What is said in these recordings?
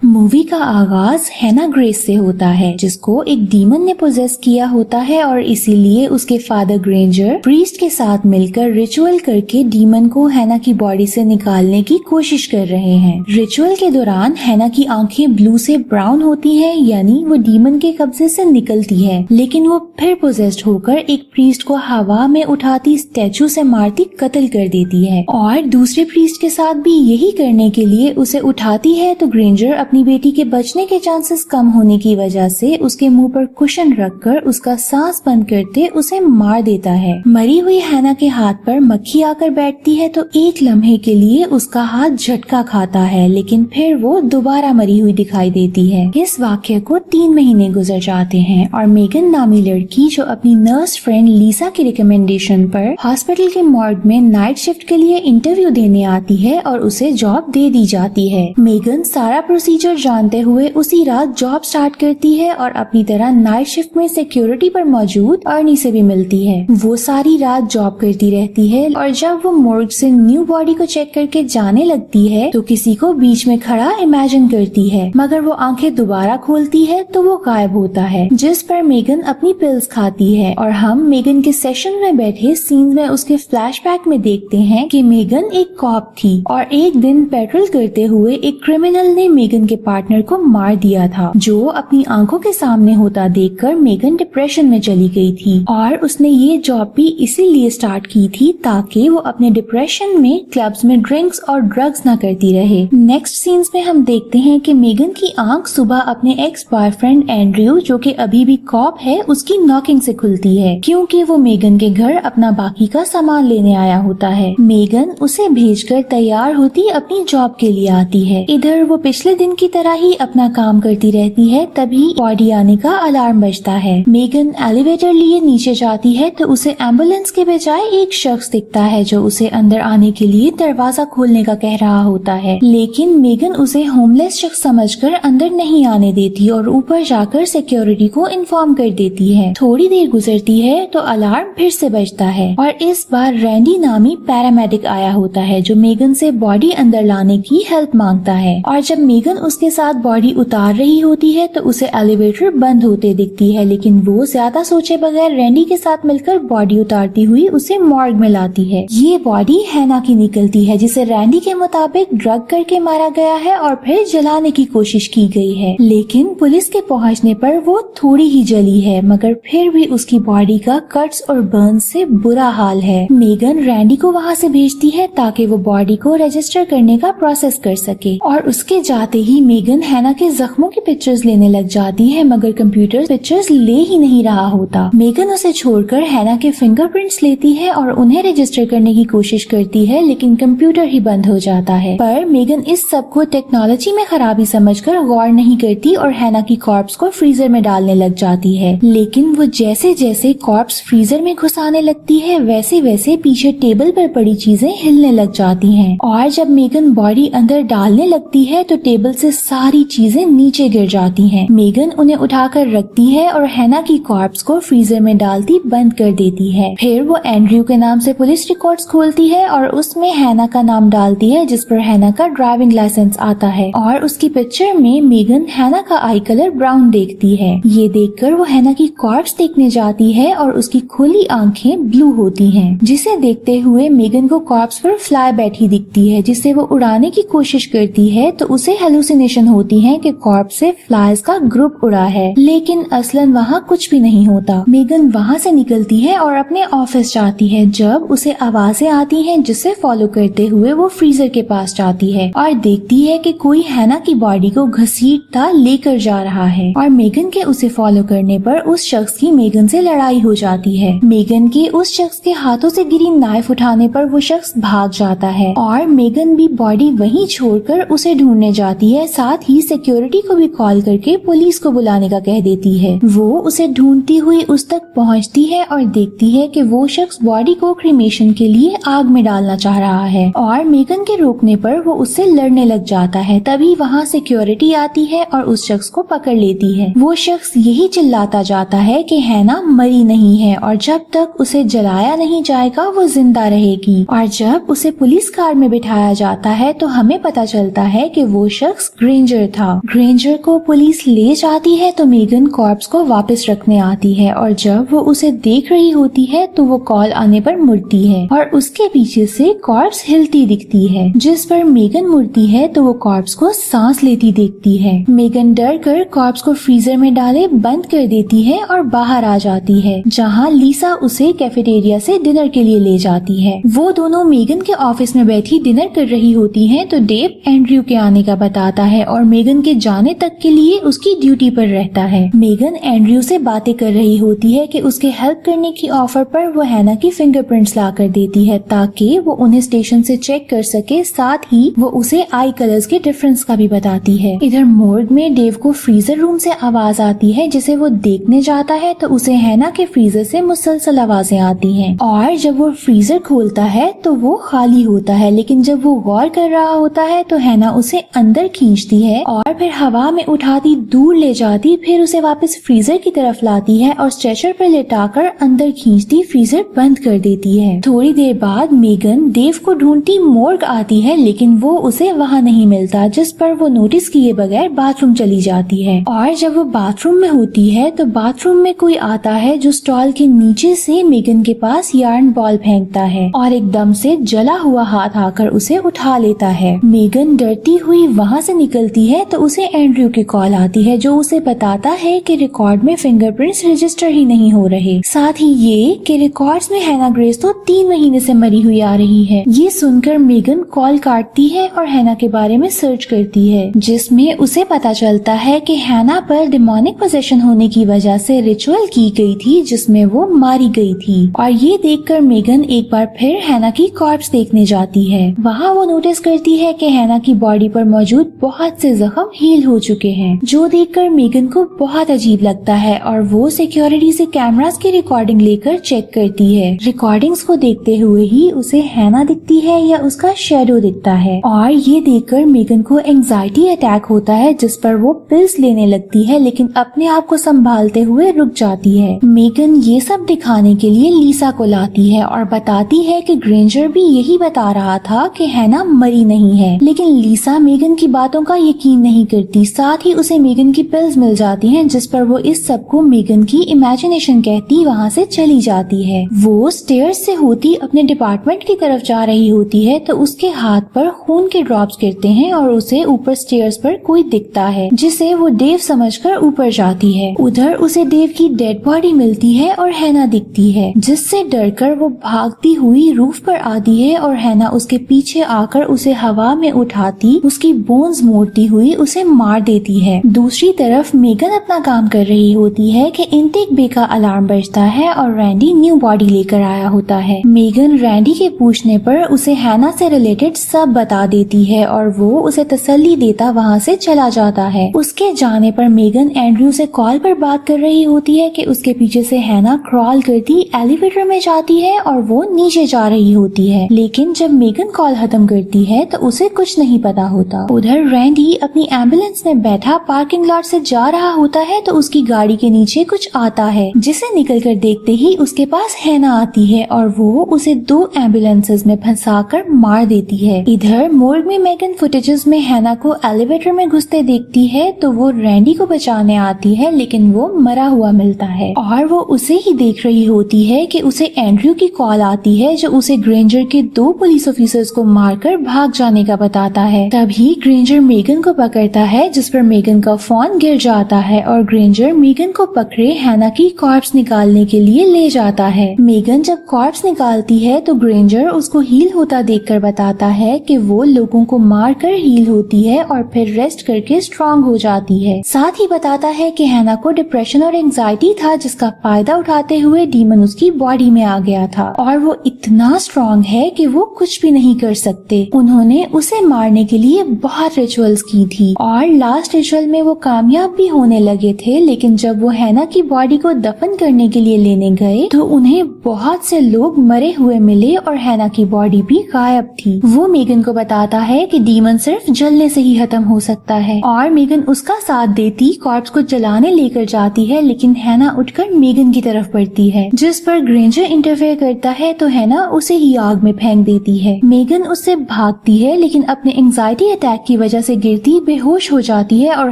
Movie का आगाज हैना ग्रेस से होता है, जिसको एक डीमन ने पोजेस किया होता है और इसीलिए उसके फादर ग्रेंजर प्रीस्ट के साथ मिलकर रिचुअल करके डीमन को हैना की बॉडी से निकालने की कोशिश कर रहे हैं। रिचुअल के दौरान हैना की आंखें ब्लू से ब्राउन होती हैं, यानी वो डीमन के कब्जे से निकलती है, लेकिन वो फिर पोजेस्ड होकर एक प्रीस्ट को हवा में उठाती स्टैचू से मारती कत्ल कर देती है और दूसरे प्रीस्ट के साथ भी यही करने के लिए उसे उठाती है। तो ग्रेंजर अपनी बेटी के बचने के चांसेस कम होने की वजह से उसके मुंह पर कुशन रखकर उसका सांस बंद करते उसे मार देता है। मरी हुई हैना के हाथ पर मक्खी आकर बैठती है तो एक लम्हे के लिए उसका हाथ झटका खाता है, लेकिन फिर वो दोबारा मरी हुई दिखाई देती है। इस वाक्य को 3 महीने गुजर जाते हैं और मेगन नामी लड़की, जो अपनी नर्स फ्रेंड लीसा की रिकमेंडेशन पर हॉस्पिटल के मॉर्ग में नाइट शिफ्ट के लिए इंटरव्यू देने आती है और उसे जॉब दे दी जाती है। मेगन सारा प्रोसीजर जानते हुए उसी रात जॉब स्टार्ट करती है और अपनी तरह नाइट शिफ्ट में सिक्योरिटी पर मौजूद अर्नी से भी मिलती है। वो सारी रात जॉब करती रहती है और जब वो मॉर्ग से न्यू बॉडी को चेक करके जाने लगती है तो किसी को बीच में खड़ा इमेजिन करती है, मगर वो आंखें दोबारा खोलती है तो वो गायब होता है, जिस पर मेगन अपनी पिल्स खाती है और हम मेगन के सेशन में बैठे सीन में उसके फ्लैशबैक में देखते हैं कि मेगन एक कॉप थी और एक दिन पेट्रोल करते हुए एक क्रिमिनल ने मेगन के पार्टनर को मार दिया था, जो अपनी आंखों के सामने होता देखकर मेगन डिप्रेशन में चली गई थी और उसने ये जॉब भी इसीलिए स्टार्ट की थी ताकि वो अपने डिप्रेशन में क्लब्स में ड्रिंक्स और ड्रग्स ना करती रहे। नेक्स्ट सीन्स में हम देखते हैं कि मेगन की आंख सुबह अपने एक्स बॉयफ्रेंड एंड्रयू, जो कि अभी भी कॉप है, उसकी नॉकिंग से खुलती है क्योंकि वो मेगन के घर अपना बाकी का सामान लेने आया होता है। मेगन उसे भेजकर तैयार होती अपनी जॉब के लिए आती है। इधर वो पिछले दिन की तरह ही अपना काम करती रहती है, तभी बॉडी आने का अलार्म बजता है। मेगन एलिवेटर लिए नीचे जाती है तो उसे एम्बुलेंस के बजाय एक शख्स दिखता है जो उसे अंदर आने के लिए दरवाजा खोलने का कह रहा होता है, लेकिन मेगन उसे होमलेस शख्स समझकर अंदर नहीं आने देती और ऊपर जाकर सिक्योरिटी को इन्फॉर्म कर देती है। थोड़ी देर गुजरती है तो अलार्म फिर से बजता है और इस बार रैंडी नामी पैरामेडिक आया होता है जो मेगन से बॉडी अंदर लाने की हेल्प मांगता है और जब मेगन उसके साथ बॉडी उतार रही होती है तो उसे एलिवेटर बंद होते दिखती है, लेकिन वो ज्यादा सोचे बगैर रैंडी के साथ मिलकर बॉडी उतारती हुई उसे मॉर्ग में लाती है। ये बॉडी हैना की निकलती है जिसे रैंडी के मुताबिक ड्रग करके मारा गया है और फिर जलाने की कोशिश की गई है, लेकिन पुलिस के पहुंचने पर वो थोड़ी ही जली है, मगर फिर भी उसकी बॉडी का कट्स और बर्न से बुरा हाल है। मेगन रैंडी को वहाँ से भेजती है ताकि वो बॉडी को रजिस्टर करने का प्रोसेस कर सके और उसके जाते ही मेगन हैना के जख्मों की पिक्चर्स लेने लग जाती है, मगर कंप्यूटर पिक्चर्स ले ही नहीं रहा होता। मेगन उसे छोड़कर हैना के फिंगरप्रिंट्स लेती है और उन्हें रजिस्टर करने की कोशिश करती है, लेकिन कंप्यूटर ही बंद हो जाता है। पर मेगन इस सब को टेक्नोलॉजी में खराबी समझकर गौर नहीं करती और हैना की कॉर्प्स को फ्रीजर में डालने लग जाती है, लेकिन वो जैसे जैसे कॉर्प्स फ्रीजर में घुसाने लगती है वैसे वैसे पीछे टेबल पर पड़ी चीजें हिलने लग जाती हैं और जब मेगन बॉडी अंदर डालने लगती है तो टेबल से सारी चीजें नीचे गिर जाती हैं। मेगन उन्हें उठाकर रखती है और हैना की कॉर्प्स को फ्रीजर में डालती बंद कर देती है। फिर वो एंड्रयू के नाम से पुलिस रिकॉर्ड्स खोलती है और उसमें हैना का नाम डालती है, जिस पर हैना का ड्राइविंग लाइसेंस आता है और उसकी पिक्चर में मेगन हैना का आई कलर ब्राउन देखती है। ये देखकर वो हैना की कॉर्प्स देखने जाती है और उसकी खुली आंखें ब्लू होती हैं, जिसे देखते हुए मेगन को कॉर्प्स पर फ्लाई बैठी दिखती है, जिसे वो उड़ाने की कोशिश करती है तो उसे हेलुसिनेशन होती है कि कॉर्प्स से फ्लाइज का ग्रुप उड़ा है, लेकिन असलन वहाँ कुछ भी नहीं होता। मेगन वहाँ से निकलती है और अपने ऑफिस जाती है जब उसे आवाजें आती हैं, जिसे फॉलो करते हुए वो फ्रीजर के पास जाती है और देखती है कि कोई हैना की बॉडी को घसीटता लेकर जा रहा है और मेगन के उसे फॉलो करने पर उस शख्स की मेगन से लड़ाई हो जाती है। मेगन के उस शख्स के हाथों से गिरी नाइफ उठाने पर वो शख्स भाग जाता है और मेगन भी बॉडी वहीं छोड़कर उसे ढूंढने जाती है, साथ ही सिक्योरिटी को भी कॉल करके पुलिस को बुलाने का कह देती है। वो उसे ढूंढती हुई उस तक पहुंचती है और देखती है कि वो शख्स बॉडी को क्रीमेशन के लिए आग में डालना चाह रहा है और मेगन के रोकने पर वो उससे लड़ने लग जाता है। तभी वहाँ सिक्योरिटी आती है और उस शख्स को पकड़ लेती है। वो शख्स यही चिल्लाता जाता है कि हैना मरी नहीं है और जब तक उसे जलाया नहीं जाएगा वो जिंदा रहेगी, और जब उसे पुलिस कार में बिठाया जाता है तो हमें पता चलता है कि वो शख्स शख्स ग्रेंजर था। ग्रेंजर को पुलिस ले जाती है तो मेगन कॉर्प्स को वापस रखने आती है और जब वो उसे देख रही होती है तो वो कॉल आने पर मुड़ती है और उसके पीछे से कॉर्प्स हिलती दिखती है, जिस पर मेगन मुड़ती है तो वो कॉर्प्स को सांस लेती देखती है। मेगन डर कर कॉर्प्स को फ्रीजर में डाले बंद कर देती है और बाहर आ जाती है, जहाँ लीसा उसे कैफेटेरिया से डिनर के लिए ले जाती है। वो दोनों मेगन के ऑफिस में बैठी डिनर कर रही होती हैं तो डेव एंड्रयू के आने का बताता है और मेगन के जाने तक के लिए उसकी ड्यूटी पर रहता है। मेगन एंड्रयू से बातें कर रही होती है कि उसके हेल्प करने की ऑफर पर वो हैना की फिंगरप्रिंट्स ला कर देती है ताकि वो उन्हें स्टेशन से चेक कर सके, साथ ही वो उसे आई कलर्स के डिफरेंस का भी बताती है। इधर मोर्ग में डेव को फ्रीजर रूम से आवाज आती है जिसे वो देखने जाता है तो उसे हैना के फ्रीजर से मुसलसल आवाजें आती हैं और जब वो फ्रीजर खोलता है तो वो खाली होता है, लेकिन जब वो गौर कर रहा होता है तो हैना उसे अंदर खींचती है और फिर हवा में उठाती दूर ले जाती, फिर उसे वापस फ्रीजर की तरफ लाती है और स्ट्रेचर पर लेटाकर अंदर खींचती फ्रीजर बंद कर देती है। थोड़ी देर बाद मेगन डेव को ढूंढती मोर्ग आती है लेकिन वो उसे वहाँ नहीं मिलता, जिस पर वो नोटिस किए बगैर बाथरूम चली जाती है और जब वो बाथरूम में होती है तो बाथरूम में कोई आता है जो स्टॉल के नीचे से मेगन के पास यार्न बॉल फेंकता है और एकदम से जला हुआ हाथ आकर उसे उठा लेता है। मेगन डरती हुई वहाँ से निकलती है तो उसे एंड्रयू की कॉल आती है जो उसे बताता है कि रिकॉर्ड में फिंगरप्रिंट्स रजिस्टर ही नहीं हो रहे, साथ ही ये कि रिकॉर्ड्स में हैना ग्रेस तो 3 महीने से मरी हुई आ रही है। ये सुनकर मेगन कॉल काटती है और हैना के बारे में सर्च करती है, जिसमें उसे पता चलता है कि हैना पर डिमोनिक पोजेशन होने की वजह से रिचुअल की गई थी जिसमें वो मारी गई थी। और ये देखकर मेगन एक बार फिर हैना की कॉर्प्स देखने जाती है। वहाँ वो नोटिस करती है कि हैना की बॉडी पर मौजूद बहुत से जख्म हील हो चुके हैं, जो देखकर मेगन को बहुत अजीब लगता है और वो सिक्योरिटी से कैमरास की रिकॉर्डिंग लेकर चेक करती है। रिकॉर्डिंग्स को देखते हुए ही उसे हैना दिखती है या उसका शेडो दिखता है और ये देखकर मेगन को एंजाइटी अटैक होता है, जिस पर वो पिल्स लेने लगती है लेकिन अपने आप को संभालते हुए रुक जाती है। मेगन ये सब दिखाने के लिए लीसा को लाती है और बताती है कि ग्रेंजर भी यही बता रहा था कि हैना मरी नहीं है, लेकिन लीसा मेगन की बातों का यकीन नहीं करती। साथ ही उसे मेगन की पिल्स मिल जाती हैं, जिस पर वो इस सब को मेगन की इमेजिनेशन कहती वहाँ से चली जाती है। वो स्टेयर्स से होती अपने डिपार्टमेंट की तरफ जा रही होती है तो उसके हाथ पर खून के ड्रॉप्स गिरते हैं और उसे ऊपर स्टेयर्स पर कोई दिखता है, जिसे वो डेव समझकर ऊपर जाती है। उधर उसे डेव की डेड बॉडी मिलती है और हैना दिखती है, जिससे डरकर वो भागती हुई रूफ पर आती है और हैना उसके पीछे आकर उसे हवा में उठाती उसकी बोन्स मोड़ती हुई उसे मार देती है। दूसरी तरफ मेगन अपना काम कर रही होती है कि इनटेक बे का अलार्म बजता है और रैंडी न्यू बॉडी लेकर आया होता है। मेगन रैंडी के पूछने पर उसे हैना से रिलेटेड सब बता देती है और वो उसे तसल्ली देता वहाँ से चला जाता है। उसके जाने पर मेगन एंड्रयू से कॉल पर बात कर रही होती है कि उसके पीछे से हैना क्रॉल करती एलिवेटर में जाती है और वो नीचे जा रही होती है, लेकिन जब मेगन कॉल खत्म करती है तो उसे कुछ नहीं पता होता। उधर रैंडी अपनी एम्बुलेंस में बैठा पार्किंग लॉट से जा रहा होता है तो उसकी गाड़ी के नीचे कुछ आता है, जिसे निकलकर देखते ही उसके पास हैना आती है और वो उसे 2 एम्बुलेंसेस में फंसाकर मार देती है। इधर मोर्ग में मेगन फुटेजेस में हैना को एलिवेटर में घुसते देखती है तो वो रैंडी को बचाने आती है, लेकिन वो मरा हुआ मिलता है और वो उसे ही देख रही होती है कि उसे एंड्रयू की कॉल आती है जो उसे ग्रेंजर के 2 पुलिस ऑफिसर्स को मारकर भाग जाने का बताता है। तभी ग्रेंजर मेगन को पकड़ता है, जिस पर मेगन का फोन गिर जाता है और ग्रेंजर मेगन को पकड़े हैना की कॉर्प्स निकालने के लिए ले जाता है। मेगन जब कॉर्प्स निकालती है तो ग्रेंजर उसको हील होता देखकर बताता है कि वो लोगों को मारकर हील होती है और फिर रेस्ट करके स्ट्रांग हो जाती है। साथ ही बताता है कि हैना को डिप्रेशन और एंजाइटी था, जिसका फायदा उठाते हुए डीमन उसकी बॉडी में आ गया था और वो इतना स्ट्रांग है कि वो कुछ भी नहीं कर सकते। उन्होंने उसे मारने के लिए बहुत रिचुअल्स की थी और लास्ट रिचुअल में वो कामयाब भी होने लगे थे, लेकिन जब वो हैना की बॉडी को दफन करने के लिए लेने गए तो उन्हें बहुत से लोग मरे हुए मिले और हैना की बॉडी भी गायब थी। वो मेगन को बताता है कि डीमन सिर्फ जलने से ही खत्म हो सकता है और मेगन उसका साथ देती कॉर्प्स को जलाने लेकर जाती है, लेकिन हैना उठकर मेगन की तरफ बढ़ती है, जिस पर ग्रेंजर इंटरफेयर करता है तो हैना उसे ही आग में फेंक देती है। मेगन उससे भागती है, लेकिन अपने एंजाइटी अटैक की वजह वजह से गिरती बेहोश हो जाती है और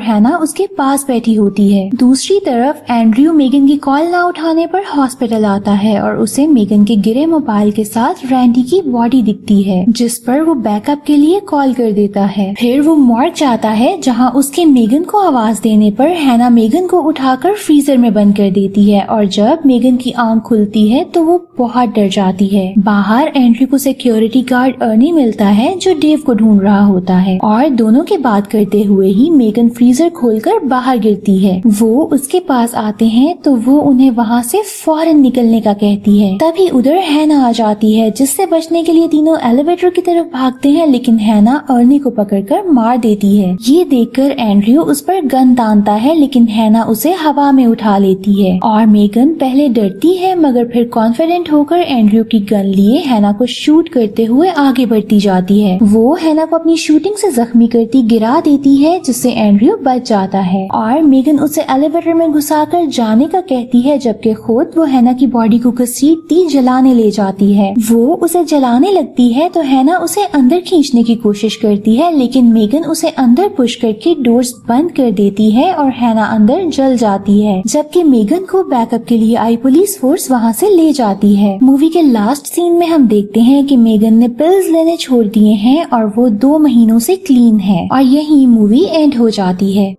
हैना उसके पास बैठी होती है। दूसरी तरफ एंड्रयू मेगन की कॉल ना उठाने पर हॉस्पिटल आता है और उसे मेगन के गिरे मोबाइल के साथ रैंडी की बॉडी दिखती है, जिस पर वो बैकअप के लिए कॉल कर देता है। फिर वो मॉर्ग जाता है जहाँ उसके मेगन को आवाज देने पर हैना मेगन को उठाकर फ्रीजर में बंद कर देती है और जब मेगन की आंख खुलती है तो वो बहुत डर जाती है। बाहर एंड्रयू को सिक्योरिटी गार्ड अर्नी मिलता है जो डेव को ढूंढ रहा होता है और दोनों के बात करते हुए ही मेगन फ्रीजर खोलकर बाहर गिरती है। वो उसके पास आते हैं तो वो उन्हें वहाँ से फौरन निकलने का कहती है। तभी उधर हैना आ जाती है, जिससे बचने के लिए तीनों एलिवेटर की तरफ भागते हैं, लेकिन हैना अर्नी को पकड़कर मार देती है। ये देखकर एंड्रयू उस पर गन तानता है, लेकिन हैना उसे हवा में उठा लेती है और मेगन पहले डरती है मगर फिर कॉन्फिडेंट होकर एंड्रयू की गन लिए हैना को शूट करते हुए आगे बढ़ती जाती है। वो हैना को अपनी शूटिंग से जख्मी करती गिरा देती है, जिससे एंड्रयू बच जाता है और मेगन उसे एलिवेटर में घुसाकर जाने का कहती है, जबकि खुद वो हैना की बॉडी को घसीटती जलाने ले जाती है। वो उसे जलाने लगती है तो हैना उसे अंदर खींचने की कोशिश करती है, लेकिन मेगन उसे अंदर पुश करके डोर्स बंद कर देती है और हैना अंदर जल जाती है, जबकि मेगन को बैकअप के लिए आई पुलिस फोर्स वहाँ से ले जाती है। मूवी के लास्ट सीन में हम देखते हैं कि मेगन ने पिल्स लेने छोड़ दिए हैं और वो 2 महीनों से क्लीन है और यही मूवी एंड हो जाती है।